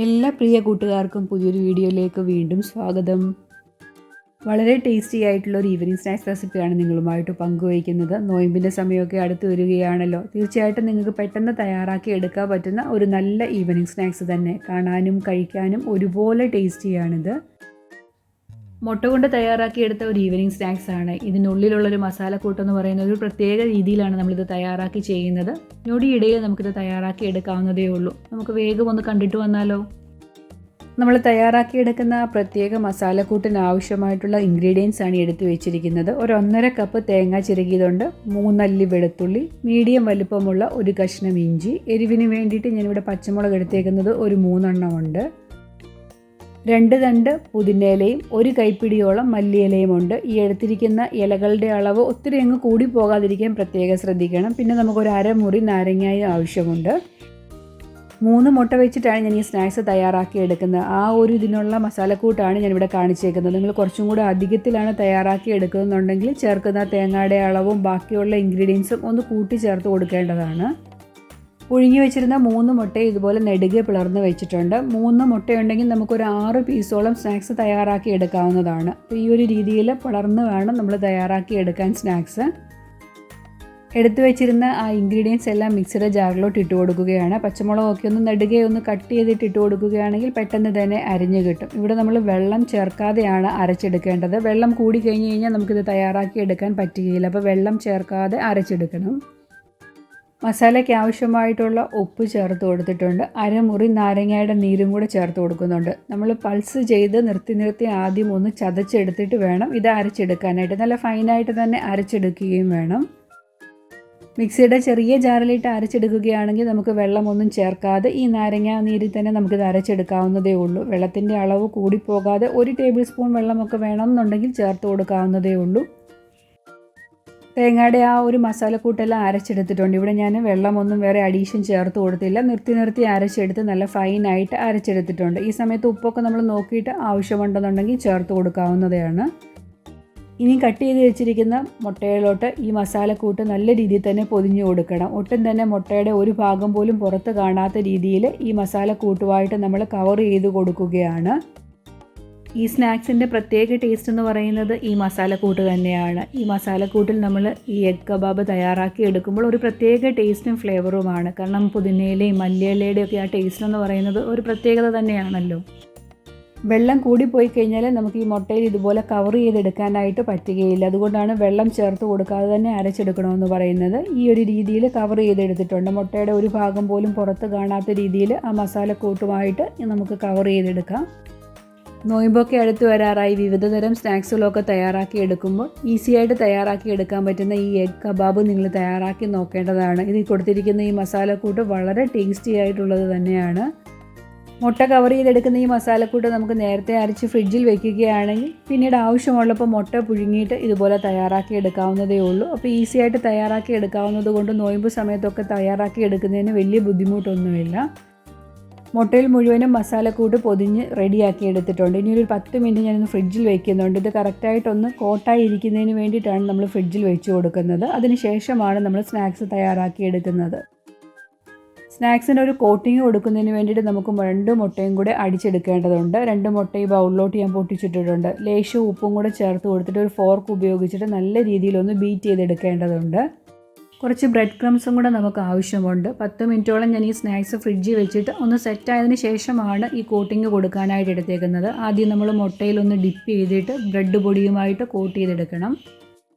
എല്ലാ പ്രിയ കൂട്ടുകാർക്കും പുതിയൊരു വീഡിയോയിലേക്ക് വീണ്ടും സ്വാഗതം. വളരെ ടേസ്റ്റി ആയിട്ടുള്ള ഒരു ഈവനിങ് സ്നാക്സ് റെസിപ്പിയാണ് നിങ്ങളുമായിട്ട് പങ്കുവയ്ക്കുന്നത്. നോയമ്പിൻ്റെ സമയമൊക്കെ അടുത്ത് വരികയാണല്ലോ. തീർച്ചയായിട്ടും നിങ്ങൾക്ക് പെട്ടെന്ന് തയ്യാറാക്കി എടുക്കാൻ പറ്റുന്ന ഒരു നല്ല ഈവനിങ് സ്നാക്സ് തന്നെ. കാണാനും കഴിക്കാനും ഒരുപോലെ ടേസ്റ്റിയാണിത്. മുട്ട കൊണ്ട് തയ്യാറാക്കിയെടുത്ത ഒരു ഈവനിങ് സ്നാക്സ് ആണ്. ഇതിനുള്ളിലുള്ളൊരു മസാലക്കൂട്ടെന്ന് പറയുന്ന ഒരു പ്രത്യേക രീതിയിലാണ് നമ്മളിത് തയ്യാറാക്കി ചെയ്യുന്നത്. ഞൊടിയിടയിൽ നമുക്കിത് തയ്യാറാക്കി എടുക്കാവുന്നതേ ഉള്ളൂ. നമുക്ക് വേഗം ഒന്ന് കണ്ടിട്ട് വന്നാലോ. നമ്മൾ തയ്യാറാക്കിയെടുക്കുന്ന ആ പ്രത്യേക മസാലക്കൂട്ടിന് ആവശ്യമായിട്ടുള്ള ഇൻഗ്രീഡിയൻസ് ആണ് എടുത്തു വെച്ചിരിക്കുന്നത്. ഒരു 1.5 കപ്പ് തേങ്ങ ചിരകിയതുണ്ട്, 3 അല്ലി വെളുത്തുള്ളി, മീഡിയം വലുപ്പമുള്ള ഒരു കഷ്ണം ഇഞ്ചി, എരിവിന് വേണ്ടിയിട്ട് ഞാനിവിടെ പച്ചമുളക് എടുത്തേക്കുന്നത് ഒരു 3 എണ്ണം ഉണ്ട്, 2 തണ്ട് പുതിനയിലയും 1 കൈപ്പിടിയോളം മല്ലിയിലയും ഉണ്ട്. ഈ എടുത്തിരിക്കുന്ന ഇലകളുടെ അളവ് ഒത്തിരി അങ്ങ് കൂടി പോകാതിരിക്കാൻ പ്രത്യേകം ശ്രദ്ധിക്കണം. പിന്നെ നമുക്കൊരു അരമുറി നാരങ്ങയും ആവശ്യമുണ്ട്. 3 മുട്ട വെച്ചിട്ടാണ് ഞാൻ ഈ സ്നാക്സ് തയ്യാറാക്കി എടുക്കുന്നത്. ആ ഒരു ഇതിനുള്ള മസാലക്കൂട്ടാണ് ഞാനിവിടെ കാണിച്ചേക്കുന്നത്. നിങ്ങൾ കുറച്ചും കൂടെ അധികത്തിലാണ് തയ്യാറാക്കി എടുക്കുന്നതെന്നുണ്ടെങ്കിൽ ചേർക്കുന്ന തേങ്ങയുടെ അളവും ബാക്കിയുള്ള ഇൻഗ്രീഡിയൻസും ഒന്ന് കൂട്ടി ചേർത്ത് കൊടുക്കേണ്ടതാണ്. പുഴുങ്ങി വെച്ചിരുന്ന 3 മുട്ടയെ ഇതുപോലെ നെടുകെ പിളർന്ന് വെച്ചിട്ടുണ്ട്. 3 മുട്ടയുണ്ടെങ്കിൽ നമുക്കൊരു 6 പീസോളം സ്നാക്സ് തയ്യാറാക്കി എടുക്കാവുന്നതാണ്. അപ്പോൾ ഈ ഒരു രീതിയിൽ പിളർന്ന് വേണം നമ്മൾ തയ്യാറാക്കി എടുക്കാൻ സ്നാക്സ്. എടുത്തു വെച്ചിരുന്ന ആ ഇൻഗ്രീഡിയൻസ് എല്ലാം മിക്സിയുടെ ജാറിലോട്ട് ഇട്ട് കൊടുക്കുകയാണ്. പച്ചമുളകൊക്കെ ഒന്ന് നെടുകെ ഒന്ന് കട്ട് ചെയ്തിട്ട് ഇട്ട് കൊടുക്കുകയാണെങ്കിൽ പെട്ടെന്ന് തന്നെ അരിഞ്ഞ് കിട്ടും. ഇവിടെ നമ്മൾ വെള്ളം ചേർക്കാതെയാണ് അരച്ചെടുക്കേണ്ടത്. വെള്ളം കൂടി കഴിഞ്ഞ് കഴിഞ്ഞാൽ നമുക്കിത് തയ്യാറാക്കി എടുക്കാൻ പറ്റുകയില്ല. അപ്പോൾ വെള്ളം ചേർക്കാതെ അരച്ചെടുക്കണം. മസാലയ്ക്ക് ആവശ്യമായിട്ടുള്ള ഉപ്പ് ചേർത്ത് കൊടുത്തിട്ടുണ്ട്. അരമുറി നാരങ്ങയുടെ നീരും കൂടെ ചേർത്ത് കൊടുക്കുന്നുണ്ട്. നമ്മൾ പൾസ് ചെയ്ത് നിർത്തി ആദ്യം ഒന്ന് ചതച്ചെടുത്തിട്ട് വേണം ഇത് അരച്ചെടുക്കാനായിട്ട്. നല്ല ഫൈനായിട്ട് തന്നെ അരച്ചെടുക്കുകയും വേണം. മിക്സിയുടെ ചെറിയ ജാറിലിട്ട് അരച്ചെടുക്കുകയാണെങ്കിൽ നമുക്ക് വെള്ളമൊന്നും ചേർക്കാതെ ഈ നാരങ്ങ നീരിൽ തന്നെ നമുക്കിത് അരച്ചെടുക്കാവുന്നതേ ഉള്ളൂ. വെള്ളത്തിൻ്റെ അളവ് കൂടിപ്പോകാതെ 1 ടേബിൾ സ്പൂൺ വെള്ളമൊക്കെ വേണമെന്നുണ്ടെങ്കിൽ ചേർത്ത് കൊടുക്കാവുന്നതേ ഉള്ളൂ. തേങ്ങയുടെ ആ ഒരു മസാലക്കൂട്ടെല്ലാം അരച്ചെടുത്തിട്ടുണ്ട്. ഇവിടെ ഞാൻ വെള്ളമൊന്നും വേറെ അഡീഷൻ ചേർത്ത് കൊടുത്തില്ല. നിർത്തി അരച്ചെടുത്ത് നല്ല ഫൈനായിട്ട് അരച്ചെടുത്തിട്ടുണ്ട്. ഈ സമയത്ത് ഉപ്പൊക്കെ നമ്മൾ നോക്കിയിട്ട് ആവശ്യമുണ്ടെന്നുണ്ടെങ്കിൽ ചേർത്ത് കൊടുക്കാവുന്നതാണ്. ഇനി കട്ട് ചെയ്ത് വെച്ചിരിക്കുന്ന മുട്ടയിലോട്ട് ഈ മസാലക്കൂട്ട് നല്ല രീതിയിൽ തന്നെ പൊതിഞ്ഞു കൊടുക്കണം. ഒട്ടും തന്നെ മുട്ടയുടെ ഒരു ഭാഗം പോലും പുറത്ത് കാണാത്ത രീതിയിൽ ഈ മസാലക്കൂട്ടുമായിട്ട് നമ്മൾ കവർ ചെയ്ത് കൊടുക്കുകയാണ്. ഈ സ്നാക്സിൻ്റെ പ്രത്യേക ടേസ്റ്റ് എന്ന് പറയുന്നത് ഈ മസാലക്കൂട്ട് തന്നെയാണ്. ഈ മസാലക്കൂട്ടിൽ നമ്മൾ ഈ എഗ് കബാബ് തയ്യാറാക്കി എടുക്കുമ്പോൾ ഒരു പ്രത്യേക ടേസ്റ്റും ഫ്ലേവറുമാണ്. കാരണം പുതിനയിലയും മല്ലിയിലയുടെയും ഒക്കെ ആ ടേസ്റ്റ് എന്ന് പറയുന്നത് ഒരു പ്രത്യേകത തന്നെയാണല്ലോ. വെള്ളം കൂടിപ്പോയി കഴിഞ്ഞാൽ നമുക്ക് ഈ മുട്ടയിൽ ഇതുപോലെ കവർ ചെയ്തെടുക്കാനായിട്ട് പറ്റുകയില്ല. അതുകൊണ്ടാണ് വെള്ളം ചേർത്ത് കൊടുക്കാതെ തന്നെ അരച്ചെടുക്കണമെന്ന് പറയുന്നത്. ഈ ഒരു രീതിയിൽ കവർ ചെയ്തെടുത്തിട്ടുണ്ട്. മുട്ടയുടെ ഒരു ഭാഗം പോലും പുറത്ത് കാണാത്ത രീതിയിൽ ആ മസാലക്കൂട്ടുമായിട്ട് നമുക്ക് കവർ ചെയ്തെടുക്കാം. നോയമ്പൊക്കെ അടുത്ത് വരാറായി. വിവിധതരം സ്നാക്സുകളൊക്കെ തയ്യാറാക്കി എടുക്കുമ്പോൾ ഈസിയായിട്ട് തയ്യാറാക്കി എടുക്കാൻ പറ്റുന്ന ഈ എഗ് കബാബ് നിങ്ങൾ തയ്യാറാക്കി നോക്കേണ്ടതാണ്. ഇതിൽ കൊടുത്തിരിക്കുന്ന ഈ മസാലക്കൂട്ട് വളരെ ടേസ്റ്റി ആയിട്ടുള്ളത് തന്നെയാണ്. മുട്ട കവർ ചെയ്തെടുക്കുന്ന ഈ മസാലക്കൂട്ട് നമുക്ക് നേരത്തെ അരച്ച് ഫ്രിഡ്ജിൽ വെക്കുകയാണെങ്കിൽ പിന്നീട് ആവശ്യമുള്ളപ്പോൾ മുട്ട പുഴുങ്ങിയിട്ട് ഇതുപോലെ തയ്യാറാക്കി എടുക്കാവുന്നതേ ഉള്ളൂ. അപ്പോൾ ഈസിയായിട്ട് തയ്യാറാക്കി എടുക്കാവുന്നത് കൊണ്ട് നോയമ്പ് സമയത്തൊക്കെ തയ്യാറാക്കി എടുക്കുന്നതിന് വലിയ ബുദ്ധിമുട്ടൊന്നുമില്ല. മുട്ടയിൽ മുഴുവനും മസാലക്കൂട്ട് പൊതിഞ്ഞ് റെഡിയാക്കി എടുത്തിട്ടുണ്ട്. ഇനി ഒരു 10 മിനിറ്റ് ഞാനൊന്ന് ഫ്രിഡ്ജിൽ വയ്ക്കുന്നുണ്ട്. ഇത് കറക്റ്റായിട്ടൊന്ന് കോട്ടായി ഇരിക്കുന്നതിന് വേണ്ടിയിട്ടാണ് നമ്മൾ ഫ്രിഡ്ജിൽ വെച്ച് കൊടുക്കുന്നത്. അതിന് ശേഷമാണ് നമ്മൾ സ്നാക്സ് തയ്യാറാക്കി എടുക്കുന്നത്. സ്നാക്സിന് ഒരു കോട്ടിങ് കൊടുക്കുന്നതിന് വേണ്ടിയിട്ട് നമുക്ക് 2 മുട്ടയും കൂടെ അടിച്ചെടുക്കേണ്ടതുണ്ട്. 2 മുട്ട ഈ ബൗളിലോട്ട് ഞാൻ പൊട്ടിച്ചിട്ടിട്ടുണ്ട്. ലേശം ഉപ്പും കൂടെ ചേർത്ത് കൊടുത്തിട്ട് ഒരു ഫോർക്ക് ഉപയോഗിച്ചിട്ട് നല്ല രീതിയിലൊന്ന് ബീറ്റ് ചെയ്തെടുക്കേണ്ടതുണ്ട്. കുറച്ച് ബ്രെഡ് ക്രംസും കൂടെ നമുക്ക് ആവശ്യമുണ്ട്. 10 മിനിറ്റോളം ഞാൻ ഈ സ്നാക്സ് ഫ്രിഡ്ജിൽ വെച്ചിട്ട് ഒന്ന് സെറ്റായതിന് ശേഷമാണ് ഈ കോട്ടിങ് കൊടുക്കാനായിട്ട് എടുത്തേക്കുന്നത്. ആദ്യം നമ്മൾ മുട്ടയിലൊന്ന് ഡിപ്പ് ചെയ്തിട്ട് ബ്രെഡ് പൊടിയുമായിട്ട് കോട്ട് ചെയ്തെടുക്കണം.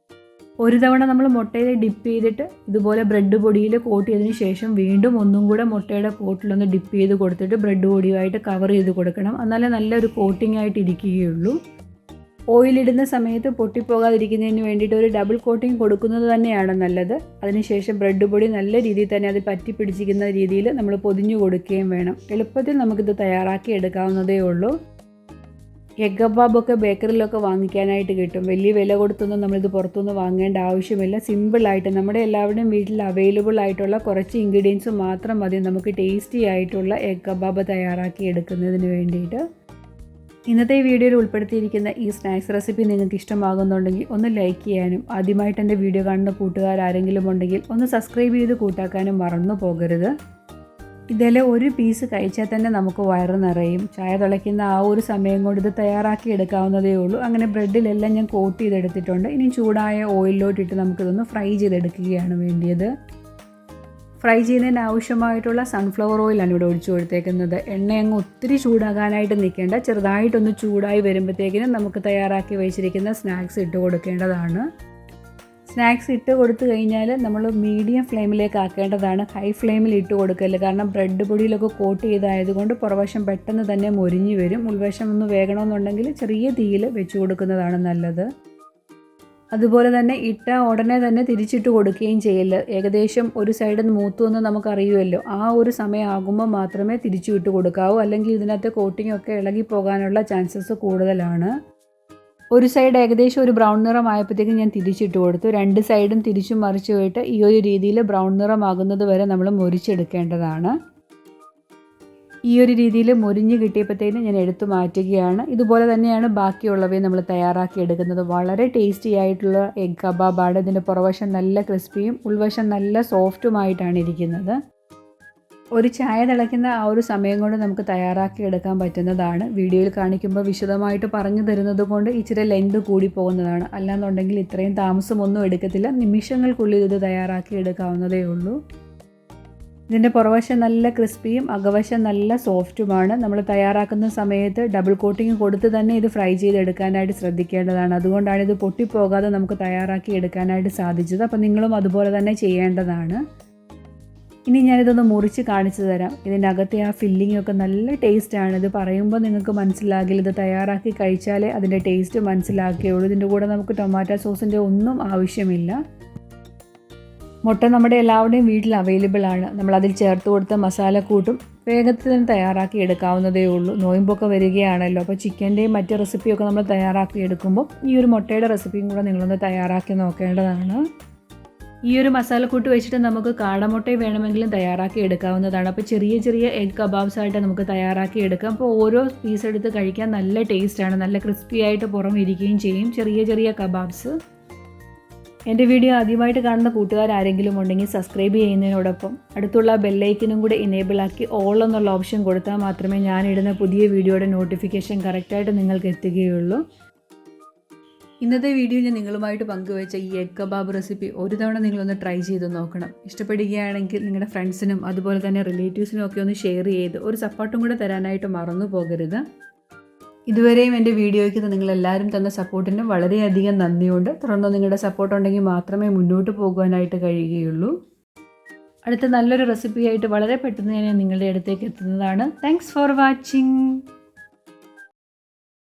ഒരു തവണ നമ്മൾ മുട്ടയിൽ ഡിപ്പ് ചെയ്തിട്ട് ഇതുപോലെ ബ്രെഡ് പൊടിയിൽ കോട്ട് ചെയ്തതിന് ശേഷം വീണ്ടും ഒന്നും കൂടെ മുട്ടയുടെ കോട്ടിലൊന്ന് ഡിപ്പ് ചെയ്ത് കൊടുത്തിട്ട് ബ്രെഡ് പൊടിയുമായിട്ട് കവർ ചെയ്ത് കൊടുക്കണം. എന്നാലേ നല്ലൊരു കോട്ടിംഗ് ആയിട്ട് ഇരിക്കുകയുള്ളൂ. ഓയിലിടുന്ന സമയത്ത് പൊട്ടിപ്പോകാതിരിക്കുന്നതിന് വേണ്ടിയിട്ട് ഒരു ഡബിൾ കോട്ടിംഗ് കൊടുക്കുന്നത് തന്നെയാണ് നല്ലത്. അതിനുശേഷം ബ്രെഡ് പൊടി നല്ല രീതിയിൽ തന്നെ അത് പറ്റി പിടിച്ചിരിക്കുന്ന രീതിയിൽ നമ്മൾ പൊതിഞ്ഞു കൊടുക്കുകയും വേണം. എളുപ്പത്തിൽ നമുക്കിത് തയ്യാറാക്കി എടുക്കാവുന്നതേ ഉള്ളൂ. എഗ് കബാബൊക്കെ ബേക്കറിയിലൊക്കെ വാങ്ങിക്കാനായിട്ട് കിട്ടും. വലിയ വില കൊടുത്തൊന്നും നമ്മളിത് പുറത്തുനിന്ന് വാങ്ങേണ്ട ആവശ്യമില്ല. സിമ്പിളായിട്ട് നമ്മുടെ എല്ലാവരുടെയും വീട്ടിൽ അവൈലബിൾ ആയിട്ടുള്ള കുറച്ച് ഇൻഗ്രീഡിയൻസ് മാത്രം മതി നമുക്ക് ടേസ്റ്റി ആയിട്ടുള്ള എഗ് കബാബ് തയ്യാറാക്കി എടുക്കുന്നതിന് വേണ്ടിയിട്ട്. ഇന്നത്തെ ഈ വീഡിയോയിൽ ഉൾപ്പെടുത്തിയിരിക്കുന്ന ഈ സ്നാക്സ് റെസിപ്പി നിങ്ങൾക്ക് ഇഷ്ടമാകുന്നുണ്ടെങ്കിൽ ഒന്ന് ലൈക്ക് ചെയ്യാനും ആദ്യമായിട്ട് എൻ്റെ വീഡിയോ കാണുന്ന കൂട്ടുകാർ ആരെങ്കിലും ഉണ്ടെങ്കിൽ ഒന്ന് സബ്സ്ക്രൈബ് ചെയ്ത് കൂട്ടാക്കാനും മറന്നു പോകരുത്. ഇതിൽ ഒരു പീസ് കഴിച്ചാൽ തന്നെ നമുക്ക് വയറ് നിറയും. ചായ തിളയ്ക്കുന്ന ആ ഒരു സമയം കൊണ്ട് ഇത് തയ്യാറാക്കി എടുക്കാവുന്നതേ ഉള്ളൂ. അങ്ങനെ ബ്രെഡിലെല്ലാം ഞാൻ കോട്ട് ചെയ്തെടുത്തിട്ടുണ്ട്. ഇനി ചൂടായ ഓയിലിലോട്ടിട്ട് നമുക്കിതൊന്ന് ഫ്രൈ ചെയ്തെടുക്കുകയാണ് വേണ്ടിയത്. ഫ്രൈ ചെയ്യുന്നതിന് ആവശ്യമായിട്ടുള്ള സൺഫ്ലവർ ഓയിലാണ് ഇവിടെ ഒഴിച്ചു കൊടുത്തേക്കുന്നത്. എണ്ണ അങ്ങ് ഒത്തിരി ചൂടാകാനായിട്ട് നിൽക്കേണ്ട. ചെറുതായിട്ടൊന്ന് ചൂടായി വരുമ്പോഴത്തേക്കിനും നമുക്ക് തയ്യാറാക്കി വെച്ചിരിക്കുന്ന സ്നാക്സ് ഇട്ട് കൊടുക്കേണ്ടതാണ്. സ്നാക്സ് ഇട്ട് കൊടുത്തു കഴിഞ്ഞാൽ നമ്മൾ മീഡിയം ഫ്ലെയിമിലേക്ക് ആക്കേണ്ടതാണ്. ഹൈ ഫ്ലെയിമിൽ ഇട്ട് കൊടുക്കല്ല. കാരണം ബ്രെഡ് പൊടിയിലൊക്കെ കോട്ട് ചെയ്തായതുകൊണ്ട് പുറവശം പെട്ടെന്ന് തന്നെ മൊരിഞ്ഞ് വരും. ഉൾവശം ഒന്ന് വേകണമെന്നുണ്ടെങ്കിൽ ചെറിയ തീയിൽ വെച്ച് കൊടുക്കുന്നതാണ് നല്ലത്. അതുപോലെ തന്നെ ഇട്ട ഉടനെ തന്നെ തിരിച്ചിട്ട് കൊടുക്കുകയും ചെയ്യല്ല. ഏകദേശം ഒരു സൈഡിൽ നിന്ന് മൂത്തുവെന്ന് നമുക്കറിയുമല്ലോ. ആ ഒരു സമയം ആകുമ്പോൾ മാത്രമേ തിരിച്ചു ഇട്ട് കൊടുക്കാവൂ. അല്ലെങ്കിൽ ഇതിനകത്ത് കോട്ടിംഗ് ഒക്കെ ഇളകി പോകാനുള്ള ചാൻസസ് കൂടുതലാണ്. ഒരു സൈഡ് ഏകദേശം ഒരു ബ്രൗൺ നിറമായപ്പോഴത്തേക്കും ഞാൻ തിരിച്ചിട്ട് കൊടുത്തു. രണ്ട് സൈഡും തിരിച്ചും മറിച്ചു പോയിട്ട് ഈ ഒരു രീതിയിൽ ബ്രൗൺ നിറമാകുന്നത് വരെ നമ്മൾ മൊരിച്ചെടുക്കേണ്ടതാണ്. ഈ ഒരു രീതിയിൽ മൊരിഞ്ഞ് കിട്ടിയപ്പോഴത്തേനും ഞാൻ എടുത്തു മാറ്റുകയാണ്. ഇതുപോലെ തന്നെയാണ് ബാക്കിയുള്ളവയെ നമ്മൾ തയ്യാറാക്കി എടുക്കുന്നത്. വളരെ ടേസ്റ്റി ആയിട്ടുള്ള എഗ് കബാബാണ്. ഇതിൻ്റെ പുറവശം നല്ല ക്രിസ്പിയും ഉൾവശം നല്ല സോഫ്റ്റുമായിട്ടാണ് ഇരിക്കുന്നത്. ഒരു ചായ തിളയ്ക്കുന്ന ആ ഒരു സമയം കൊണ്ട് നമുക്ക് തയ്യാറാക്കി എടുക്കാൻ പറ്റുന്നതാണ്. വീഡിയോയിൽ കാണിക്കുമ്പോൾ വിശദമായിട്ട് പറഞ്ഞു തരുന്നത് കൊണ്ട് ഇച്ചിരി ലെങ്ത് കൂടി പോകുന്നതാണ്. അല്ലാന്നുണ്ടെങ്കിൽ ഇത്രയും താമസമൊന്നും എടുക്കത്തില്ല. നിമിഷങ്ങൾക്കുള്ളിൽ ഇത് തയ്യാറാക്കി എടുക്കാവുന്നതേ ഉള്ളൂ. ഇതിൻ്റെ പുറവശം നല്ല ക്രിസ്പിയും അകവശം നല്ല സോഫ്റ്റുമാണ്. നമ്മൾ തയ്യാറാക്കുന്ന സമയത്ത് ഡബിൾ കോട്ടിങ് കൊടുത്ത് തന്നെ ഇത് ഫ്രൈ ചെയ്തെടുക്കാനായിട്ട് ശ്രദ്ധിക്കേണ്ടതാണ്. അതുകൊണ്ടാണ് ഇത് പൊട്ടിപ്പോകാതെ നമുക്ക് തയ്യാറാക്കി എടുക്കാനായിട്ട് സാധിച്ചത്. അപ്പോൾ നിങ്ങളും അതുപോലെ തന്നെ ചെയ്യേണ്ടതാണ്. ഇനി ഞാനിതൊന്ന് മുറിച്ച് കാണിച്ചു തരാം. ഇതിനകത്തെ ആ ഫില്ലിംഗ് ഒക്കെ നല്ല ടേസ്റ്റാണ്. ഇത് പറയുമ്പോൾ നിങ്ങൾക്ക് മനസ്സിലാകില്ല. ഇത് തയ്യാറാക്കി കഴിച്ചാലേ അതിൻ്റെ ടേസ്റ്റ് മനസ്സിലാക്കുകയുള്ളൂ. ഇതിൻ്റെ കൂടെ നമുക്ക് ടൊമാറ്റോ സോസിൻ്റെ ഒന്നും ആവശ്യമില്ല. മുട്ട നമ്മുടെ എല്ലാവരുടെയും വീട്ടിൽ അവൈലബിൾ ആണ്. നമ്മളതിൽ ചേർത്ത് കൊടുത്ത മസാലക്കൂട്ടും വേഗത്തിൽ തന്നെ തയ്യാറാക്കി എടുക്കാവുന്നതേ ഉള്ളൂ. നോയമ്പൊക്കെ വരികയാണല്ലോ. അപ്പോൾ ചിക്കൻ്റെയും മറ്റ് റെസിപ്പിയൊക്കെ നമ്മൾ തയ്യാറാക്കി എടുക്കുമ്പോൾ ഈ ഒരു മുട്ടയുടെ റെസിപ്പിയും കൂടെ നിങ്ങളൊന്ന് തയ്യാറാക്കി നോക്കേണ്ടതാണ്. ഈ ഒരു മസാലക്കൂട്ട് വെച്ചിട്ട് നമുക്ക് കാടമുട്ട വേണമെങ്കിലും തയ്യാറാക്കി എടുക്കാവുന്നതാണ്. അപ്പോൾ ചെറിയ ചെറിയ എഗ് കബാബ്സ് ആയിട്ട് നമുക്ക് തയ്യാറാക്കി എടുക്കാം. അപ്പോൾ ഓരോ പീസ് എടുത്ത് കഴിക്കാൻ നല്ല ടേസ്റ്റാണ്. നല്ല ക്രിസ്പി ആയിട്ട് പുറം ഇരിക്കുകയും ചെയ്യും. ചെറിയ ചെറിയ കബാബ്സ്. എൻ്റെ വീഡിയോ ആദ്യമായിട്ട് കാണുന്ന കൂട്ടുകാരാരെങ്കിലും ഉണ്ടെങ്കിൽ സബ്സ്ക്രൈബ് ചെയ്യുന്നതിനോടൊപ്പം അടുത്തുള്ള ബെല്ലൈക്കനും കൂടെ ഇനേബിൾ ആക്കി ഓൾ എന്നുള്ള ഓപ്ഷൻ കൊടുത്താൽ മാത്രമേ ഞാനിടുന്ന പുതിയ വീഡിയോയുടെ നോട്ടിഫിക്കേഷൻ കറക്റ്റായിട്ട് നിങ്ങൾക്ക് എത്തുകയുള്ളൂ. ഇന്നത്തെ വീഡിയോ ഞാൻ നിങ്ങളുമായിട്ട് പങ്കുവെച്ച ഈ എഗ് കബാബ് റെസിപ്പി ഒരു തവണ നിങ്ങളൊന്ന് ട്രൈ ചെയ്ത് നോക്കണം. ഇഷ്ടപ്പെടുകയാണെങ്കിൽ നിങ്ങളുടെ ഫ്രണ്ട്സിനും അതുപോലെ തന്നെ റിലേറ്റീവ്സിനും ഒക്കെ ഒന്ന് ഷെയർ ചെയ്ത് ഒരു സപ്പോർട്ടും കൂടെ തരാനായിട്ട് മറന്നു പോകരുത്. ഇതുവരെയും എൻ്റെ വീഡിയോയ്ക്ക് നിങ്ങളെല്ലാവരും തന്ന സപ്പോർട്ടിന് വളരെയധികം നന്ദിയുണ്ട്. തുടർന്ന് നിങ്ങളുടെ സപ്പോർട്ട് ഉണ്ടെങ്കിൽ മാത്രമേ മുന്നോട്ട് പോകുവാനായിട്ട് കഴിയുകയുള്ളൂ. അടുത്ത നല്ലൊരു റെസിപ്പിയായിട്ട് വളരെ പെട്ടെന്ന് ഞാൻ നിങ്ങളുടെ അടുത്തേക്ക് എത്തുന്നതാണ്. Thanks for watching.